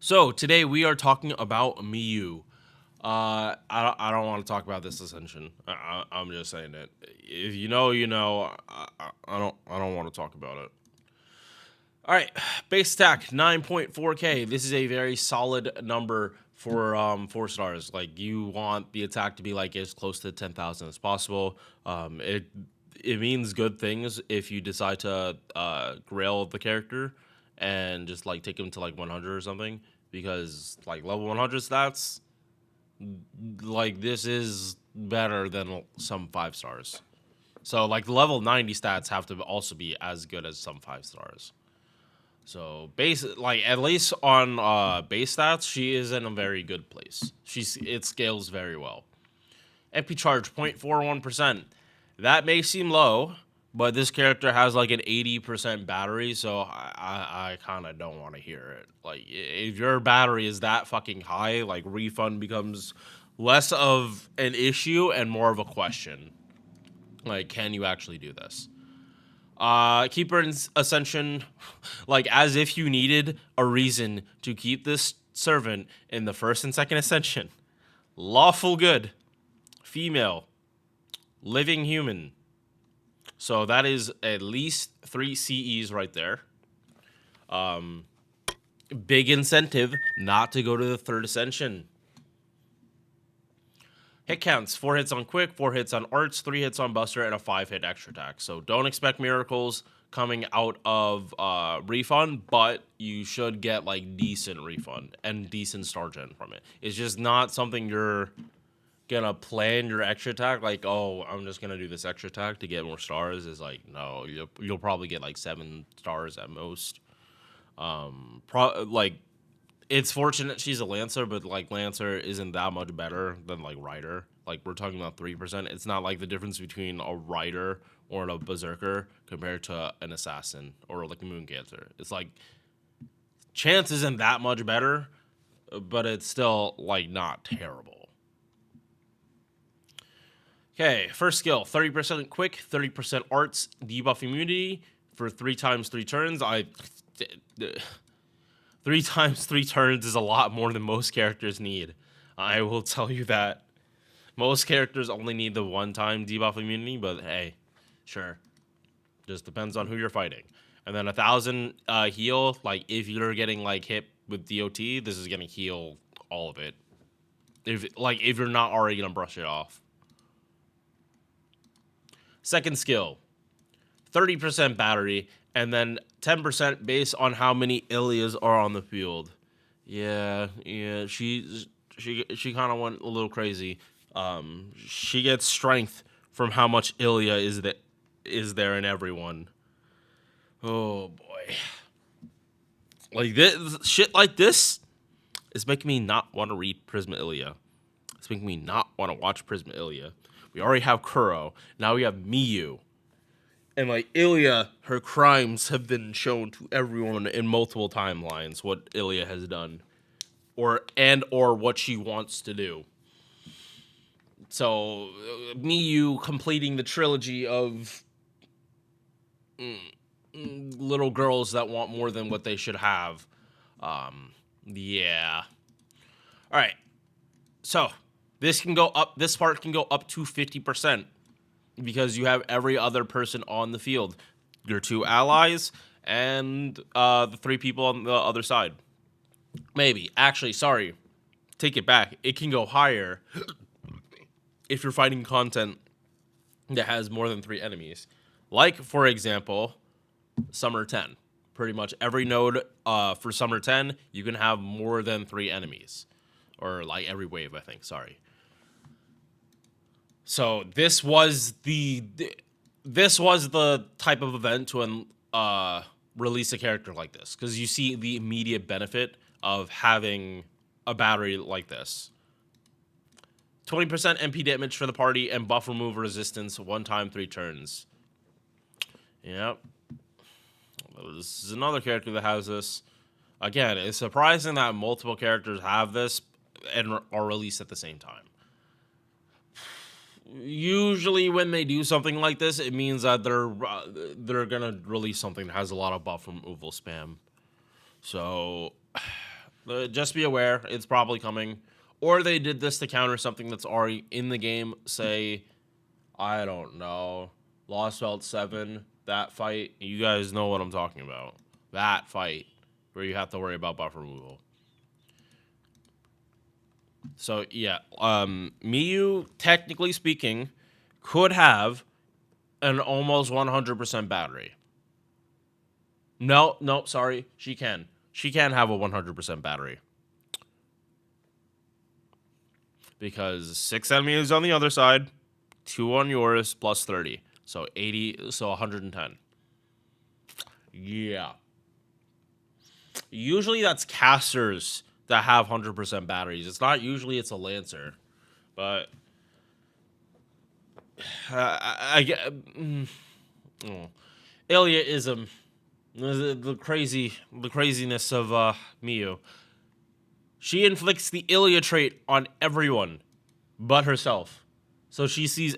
So today we are talking about Miyu. I don't want to talk about this ascension. I'm just saying it. If you know, you know. I don't want to talk about it. All right, base attack 9.4k. This is a very solid number for 4 stars. Like you want the attack to be like as close to 10,000 as possible. It means good things if you decide to grail the character and just like take him to like 100 or something, because like level 100 stats, like this is better than some 5 stars. So like the level 90 stats have to also be as good as some 5 stars. So base, like at least on base stats, she is in a very good place. It scales very well. MP charge 0.41%. That may seem low, but this character has like an 80% battery, so I kind of don't want to hear it. Like if your battery is that fucking high, like refund becomes less of an issue and more of a question. Like, can you actually do this? Keeper Ascension, like as if you needed a reason to keep this servant in the first and second Ascension. Lawful good, female, living human. So that is at least 3 CEs right there. Big incentive not to go to the third Ascension. Hit counts: 4 hits on quick, 4 hits on arts, 3 hits on buster, and a 5-hit extra attack. So don't expect miracles coming out of refund, but you should get like decent refund and decent star gen from it. It's just not something you're gonna plan your extra attack like, oh, I'm just gonna do this extra attack to get more stars. Is like, no, you'll probably get like 7 stars at most. Like it's fortunate she's a Lancer, but like Lancer isn't that much better than like Rider. Like we're talking about 3%. It's not like the difference between a Rider or a Berserker compared to an Assassin or like a Moon Cancer. It's like chance isn't that much better, but it's still like not terrible. Okay, first skill: 30% quick, 30% arts, debuff immunity for 3 times 3 turns. 3 times 3 turns is a lot more than most characters need. I will tell you that. Most characters only need the 1-time debuff immunity, but hey, sure. Just depends on who you're fighting. And then 1,000 heal. Like if you're getting like hit with DOT, this is gonna heal all of it. If you're not already gonna brush it off. Second skill: 30% battery, and then 10% based on how many Illyas are on the field. Yeah, she kind of went a little crazy. She gets strength from how much Illya is there in everyone. Oh boy, like this shit like this is making me not want to read Prisma Illya. It's making me not want to watch Prisma Illya. We already have Kuro. Now we have Miyu. And like Illya, her crimes have been shown to everyone in multiple timelines. What Illya has done, or what she wants to do. So Miyu completing the trilogy of little girls that want more than what they should have. Yeah. All right. So this can go up. This part can go up to 50%. Because you have every other person on the field, your 2 allies and the 3 people on the other side. Maybe. Actually, sorry. Take it back. It can go higher if you're fighting content that has more than 3 enemies. Like, for example, Summer 10. Pretty much every node for Summer 10, you can have more than 3 enemies. Or like every wave, I think. Sorry. So this was the type of event to release a character like this, because you see the immediate benefit of having a battery like this. 20% MP damage for the party and buff remove resistance 1 time 3 turns. Yep. This is another character that has this. Again, it's surprising that multiple characters have this and are released at the same time. Usually when they do something like this, it means that they're gonna release something that has a lot of buff removal spam. So Just be aware, it's probably coming. Or they did this to counter something that's already in the game. Say, I don't know, Lost Belt 7, that fight. You guys know what I'm talking about. That fight where you have to worry about buff removal. So, yeah, Miyu, technically speaking, could have an almost 100% battery. No, sorry. She can. She can have a 100% battery. Because 6 enemies on the other side, 2 on yours, plus 30. So 80, so 110. Yeah. Usually that's casters that have 100% batteries. It's not usually it's a Lancer. But I get Illya is the craziness of Miyu. She inflicts the Illya trait on everyone but herself. So she sees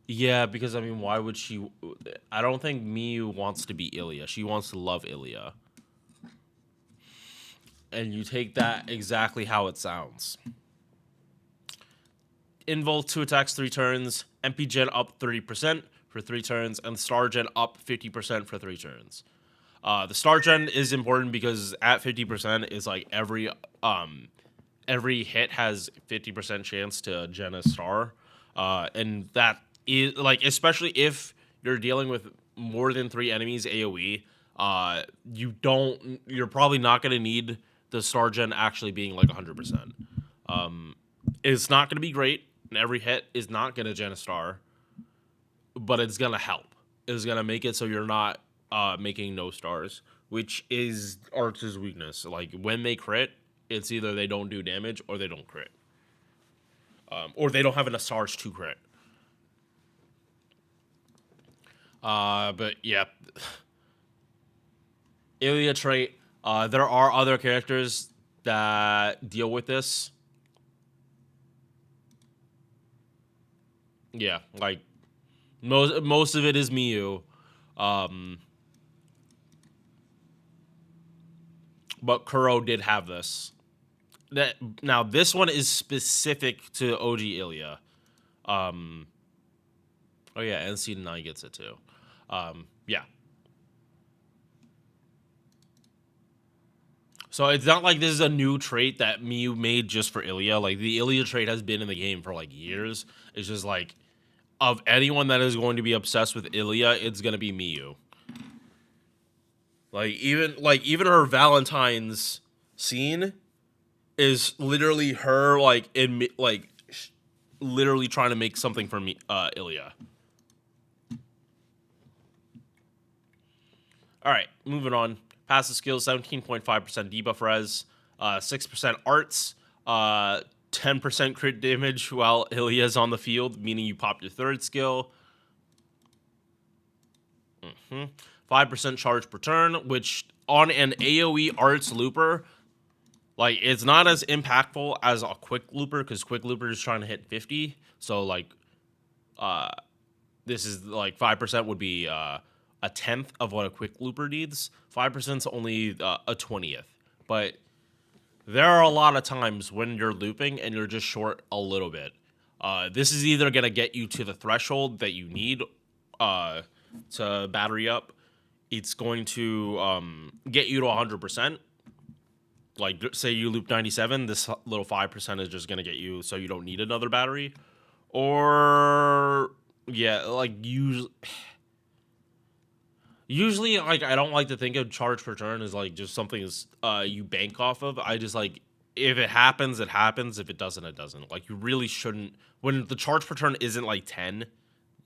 yeah, because I mean, why would she? I don't think Miyu wants to be Illya. She wants to love Illya. And you take that exactly how it sounds. Invul 2 attacks 3 turns, MP Gen up 30% for 3 turns, and Star Gen up 50% for 3 turns. The Star Gen is important because at 50% is like every hit has 50% chance to gen a star, and that is like, especially if you're dealing with more than 3 enemies AOE, you're probably not going to need the Star Gen actually being like 100%. It's not going to be great, and every hit is not going to gen a star, but it's going to help. It's going to make it so you're not making no stars, which is Arch's weakness. Like, when they crit, it's either they don't do damage or they don't crit. Or they don't have enough stars to crit. But yeah. Illya trait. There are other characters that deal with this. Yeah, like most of it is Miyu. But Kuro did have this. Now this one is specific to OG Illya. Oh yeah, NC9 gets it too. Yeah. So it's not like this is a new trait that Miyu made just for Illya. Like, the Illya trait has been in the game for like years. It's just like, of anyone that is going to be obsessed with Illya, it's gonna be Miyu. Even her Valentine's scene is literally her literally trying to make something for me, Illya. All right, moving on. Passive skills: 17.5% debuff res, 6% arts, 10% crit damage while Illya's on the field, meaning you pop your 3rd skill. 5% charge per turn, which on an AoE arts looper, like, it's not as impactful as a quick looper, because quick looper is trying to hit 50. So like, this is like 5% would be a 10th of what a quick looper needs. 5% is only a 20th. But there are a lot of times when you're looping and you're just short a little bit. This is either going to get you to the threshold that you need to battery up. It's going to get you to 100%. Like, say you loop 97, this little 5% is just going to get you so you don't need another battery. Or, yeah, like, usually, like, I don't like to think of charge per turn as, like, just something you bank off of. I just, like, if it happens, it happens. If it doesn't, it doesn't. Like, you really shouldn't, when the charge per turn isn't, like, 10,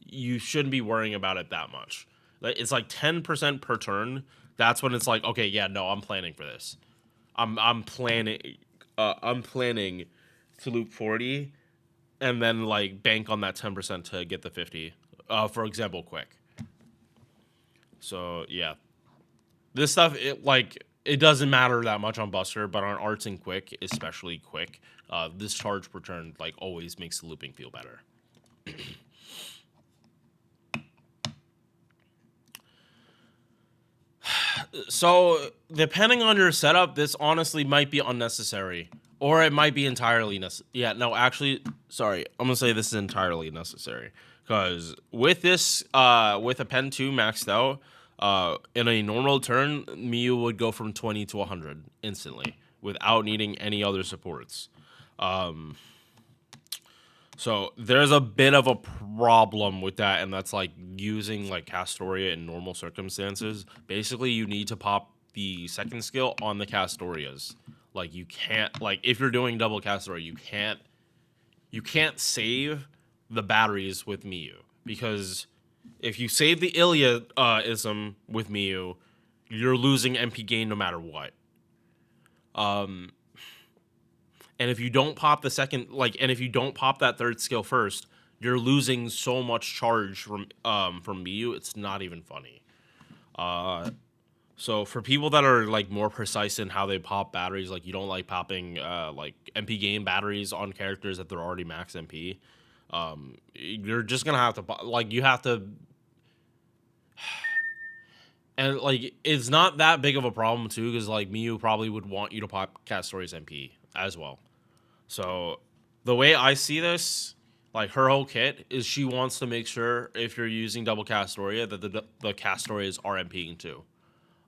you shouldn't be worrying about it that much. Like, it's, like, 10% per turn. That's when it's like, okay, yeah, no, I'm planning for this. I'm planning to loop 40 and then, like, bank on that 10% to get the 50. For example, quick. So yeah, this stuff, it doesn't matter that much on Buster, but on arts and quick, especially quick, this charge per turn, like, always makes the looping feel better. So depending on your setup, this honestly might be unnecessary, or it might be entirely necessary. Yeah, no, actually, sorry, I'm gonna say this is entirely necessary because with this, with a pen 2 maxed out, in a normal turn, Miyu would go from 20 to 100 instantly without needing any other supports. So there's a bit of a problem with that, and that's like using like Castoria in normal circumstances. Basically, you need to pop the second skill on the Castorias. Like you can't like if you're doing double Castoria, you can't save the batteries with Miyu because if you save the Illya ism with Miyu, you're losing MP gain no matter what. And if you don't pop the second, like, and if you don't pop that third skill first, you're losing so much charge from Miyu. It's not even funny. So for people that are like more precise in how they pop batteries, like you don't like popping like MP gain batteries on characters that they're already max MP. You're just gonna have to like you have to, and like it's not that big of a problem too, because like Miyu probably would want you to pop Castoria's MP as well. So the way I see this, like her whole kit is she wants to make sure if you're using double Castoria that the Castorias are MPing too.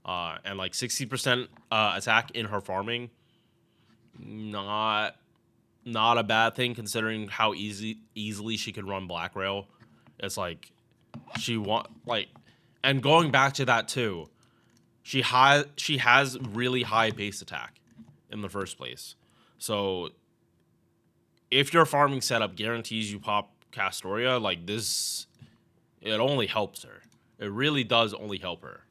And like 60% attack in her farming, not not a bad thing considering how easily she could run Black Rail. It's like she want like, and going back to that too, she has really high base attack in the first place. So if your farming setup guarantees you pop Castoria, like this, it only helps her. It really does only help her.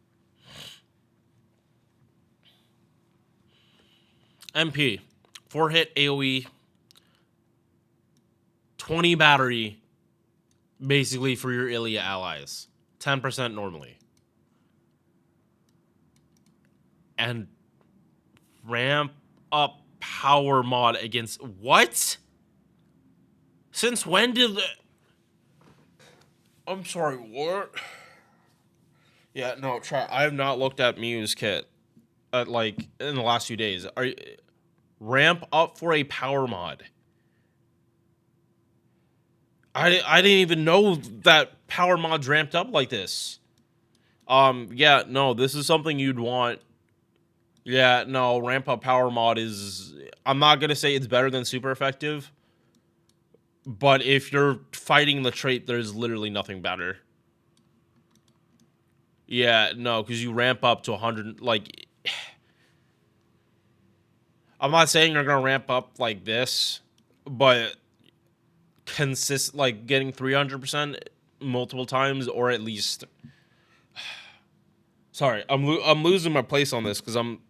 MP, 4 hit AoE, 20 battery, basically for your Illya allies. 10% normally. And ramp up power mod against what? Since when did I'm sorry, what? Yeah, no, try. I have not looked at Mew's kit like in the last few days. Are you ramp up for a power mod? I didn't even know that power mods ramped up like this. Yeah, no, this is something you'd want. Yeah, no, ramp up power mod is. I'm not gonna say it's better than super effective, but if you're fighting the trait, there's literally nothing better. Yeah, no, because you ramp up to 100. Like, I'm not saying you're gonna ramp up like this, but like getting 300% multiple times, or at least. Sorry, I'm losing my place on this because I'm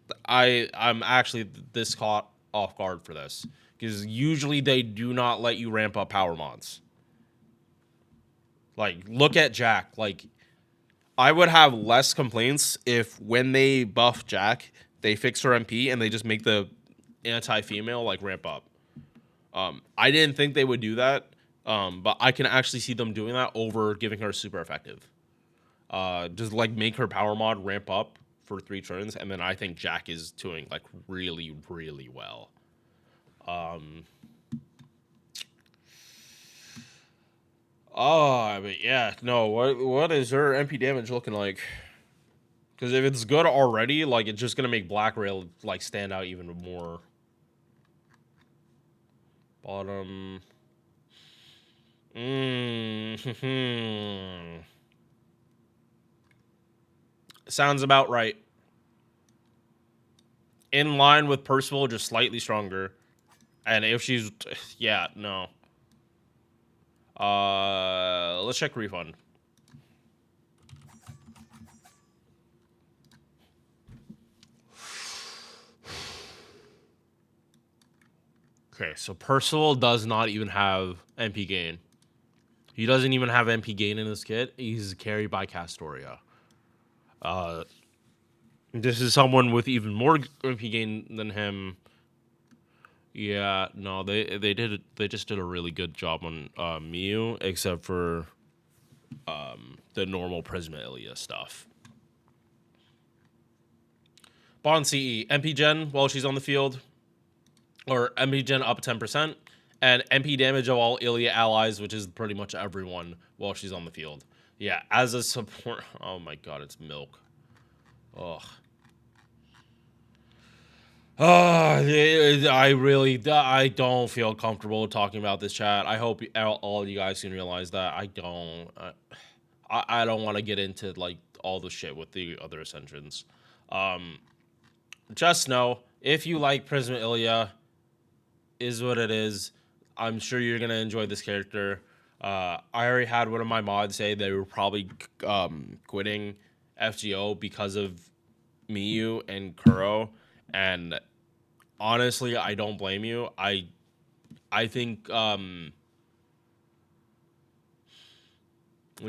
actually this caught off guard for this because usually they do not let you ramp up power mods. Like, look at Jack. Like, I would have less complaints if when they buff Jack, they fix her MP and they just make the anti-female like ramp up. I didn't think they would do that, but I can actually see them doing that over giving her super effective. Just like make her power mod ramp up for 3 turns, and then I think Jack is doing like really, really well. Oh, but yeah, no. What is her MP damage looking like? Because if it's good already, like it's just gonna make Black Rail like stand out even more. Bottom. Sounds about right. In line with Percival, just slightly stronger. And if she's, yeah, no. Let's check refund. Okay, so Percival does not even have MP gain. He doesn't even have MP gain in his kit. He's carried by Castoria. This is someone with even more MP gain than him. Yeah, no, they just did a really good job on Miyu, except for the normal Prisma Illya stuff. Bond CE, MP Gen while she's on the field, or MP Gen up 10%, and MP damage of all Illya allies, which is pretty much everyone while she's on the field. Yeah, as a support. Oh my god, it's milk. Ugh. I don't feel comfortable talking about this, chat. I hope all you guys can realize that I don't. I don't want to get into like all the shit with the other ascensions. Just know if you like Prism Illya, is what it is. I'm sure you're gonna enjoy this character. I already had one of my mods say they were probably quitting FGO because of Miyu and Kuro, and honestly, I don't blame you. I think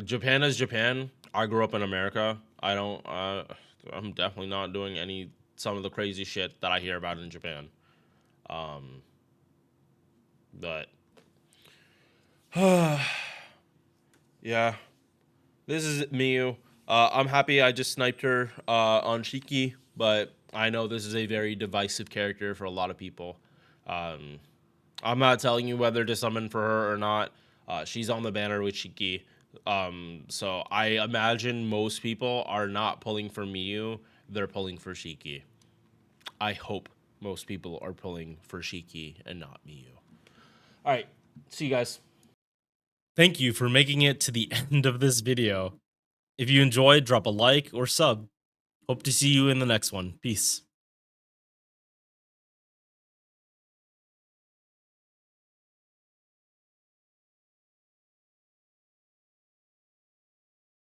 Japan is Japan. I grew up in America. I don't. I'm definitely not doing some of the crazy shit that I hear about in Japan. But yeah, this is Miyu. I'm happy I just sniped her on Shiki, but I know this is a very divisive character for a lot of people. I'm not telling you whether to summon for her or not. She's on the banner with Shiki. So I imagine most people are not pulling for Miyu, they're pulling for Shiki. I hope most people are pulling for Shiki and not Miyu. All right, see you guys. Thank you for making it to the end of this video. If you enjoyed, drop a like or sub. Hope to see you in the next one. Peace.